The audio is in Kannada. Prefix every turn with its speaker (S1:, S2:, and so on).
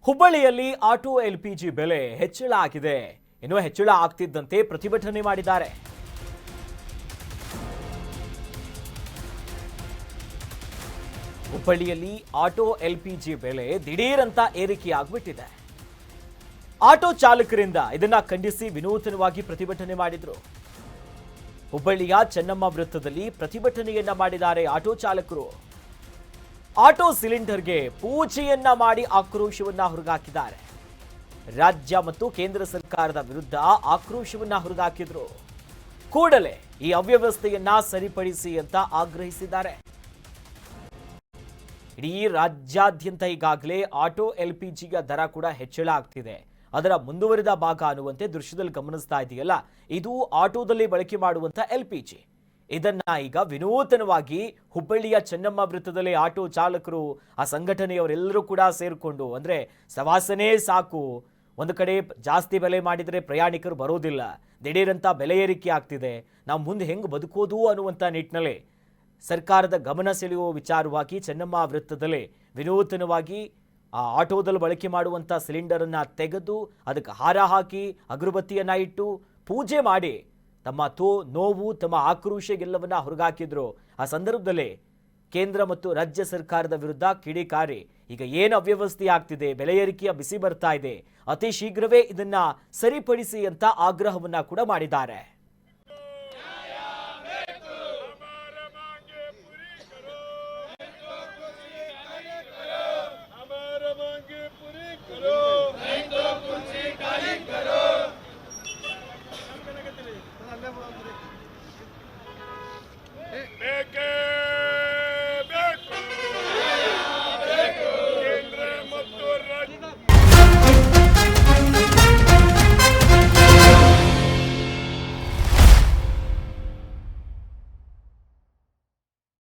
S1: ಹುಬ್ಬಳ್ಳಿಯಲ್ಲಿ ಆಟೋ ಎಲ್ಪಿಜಿ ಬೆಲೆ ಹೆಚ್ಚಳ ಆಗಿದೆ. ಇನ್ನು ಹೆಚ್ಚಳ ಆಗ್ತಿದ್ದಂತೆ ಪ್ರತಿಭಟನೆ ಮಾಡಿದ್ದಾರೆ. ಹುಬ್ಬಳ್ಳಿಯಲ್ಲಿ ಆಟೋ ಎಲ್ಪಿಜಿ ಬೆಲೆ ದಿಢೀರಂತ ಏರಿಕೆಯಾಗ್ಬಿಟ್ಟಿದೆ. ಆಟೋ ಚಾಲಕರಿಂದ ಇದನ್ನ ಖಂಡಿಸಿ ವಿನೂತನವಾಗಿ ಪ್ರತಿಭಟನೆ ಮಾಡಿದ್ರು. ಹುಬ್ಬಳ್ಳಿಯ ಚೆನ್ನಮ್ಮ ವೃತ್ತದಲ್ಲಿ ಪ್ರತಿಭಟನೆಯನ್ನ ಮಾಡಿದ್ದಾರೆ ಆಟೋ ಚಾಲಕರು. ಆಟೋ ಸಿಲಿಂಡರ್ಗೆ ಪೂಜೆಯನ್ನ ಮಾಡಿ ಆಕ್ರೋಶವನ್ನ ಹೊರಗಾಕಿದ್ದಾರೆ. ರಾಜ್ಯ ಮತ್ತು ಕೇಂದ್ರ ಸರ್ಕಾರದ ವಿರುದ್ಧ ಆಕ್ರೋಶವನ್ನ ಹೊರಗಾಕಿದ್ರು. ಕೂಡಲೇ ಈ ಅವ್ಯವಸ್ಥೆಯನ್ನ ಸರಿಪಡಿಸಿ ಅಂತ ಆಗ್ರಹಿಸಿದ್ದಾರೆ. ಇಡೀ ರಾಜ್ಯಾದ್ಯಂತ ಈಗಾಗಲೇ ಆಟೋ ಎಲ್ಪಿಜಿಯ ದರ ಕೂಡ ಹೆಚ್ಚಳ ಆಗ್ತಿದೆ. ಅದರ ಮುಂದುವರಿದ ಭಾಗ ಅನ್ನುವಂತೆ ದೃಶ್ಯದಲ್ಲಿ ಗಮನಿಸ್ತಾ ಇದೆಯಲ್ಲ, ಇದು ಆಟೋದಲ್ಲಿ ಬಳಕೆ ಮಾಡುವಂತ ಎಲ್ಪಿಜಿ. ಇದನ್ನ ಈಗ ವಿನೂತನವಾಗಿ ಹುಬ್ಬಳ್ಳಿಯ ಚೆನ್ನಮ್ಮ ವೃತ್ತದಲ್ಲಿ ಆಟೋ ಚಾಲಕರು, ಆ ಸಂಘಟನೆಯವರೆಲ್ಲರೂ ಕೂಡ ಸೇರಿಕೊಂಡು, ಅಂದ್ರೆ ಸವಾಸನೆ ಸಾಕು, ಒಂದು ಕಡೆ ಜಾಸ್ತಿ ಬೆಲೆ ಮಾಡಿದರೆ ಪ್ರಯಾಣಿಕರು ಬರೋದಿಲ್ಲ, ದಿಢೀರಂತ ಬೆಲೆ ಏರಿಕೆ ಆಗ್ತಿದೆ, ನಾವು ಮುಂದೆ ಹೆಂಗೆ ಬದುಕೋದು ಅನ್ನುವಂಥ ನಿಟ್ಟಿನಲ್ಲಿ ಸರ್ಕಾರದ ಗಮನ ಸೆಳೆಯುವ ವಿಚಾರವಾಗಿ ಚೆನ್ನಮ್ಮ ವೃತ್ತದಲ್ಲಿ ವಿನೂತನವಾಗಿ ಆ ಆಟೋದಲ್ಲಿ ಬಳಕೆ ಮಾಡುವಂಥ ಸಿಲಿಂಡರನ್ನು ತೆಗೆದು ಅದಕ್ಕೆ ಹಾರ ಹಾಕಿ ಅಗರಬತ್ತಿಯನ್ನು ಇಟ್ಟು ಪೂಜೆ ಮಾಡಿ ತಮ್ಮ ನೋವು, ತಮ್ಮ ಆಕ್ರೋಶ ಎಲ್ಲವನ್ನ ಹೊರಗಾಕಿದ್ರು. ಆ ಸಂದರ್ಭದಲ್ಲಿ ಕೇಂದ್ರ ಮತ್ತು ರಾಜ್ಯ ಸರ್ಕಾರದ ವಿರುದ್ಧ ಕಿಡಿಕಾರಿ ಈಗ ಏನು ಅವ್ಯವಸ್ಥೆ ಆಗ್ತಿದೆ, ಬೆಲೆ ಏರಿಕೆಯ ಬಿಸಿ ಬರ್ತಾ ಇದೆ, ಅತಿ ಶೀಘ್ರವೇ ಇದನ್ನ ಸರಿಪಡಿಸಿ ಅಂತ ಆಗ್ರಹವನ್ನ ಕೂಡ ಮಾಡಿದ್ದಾರೆ.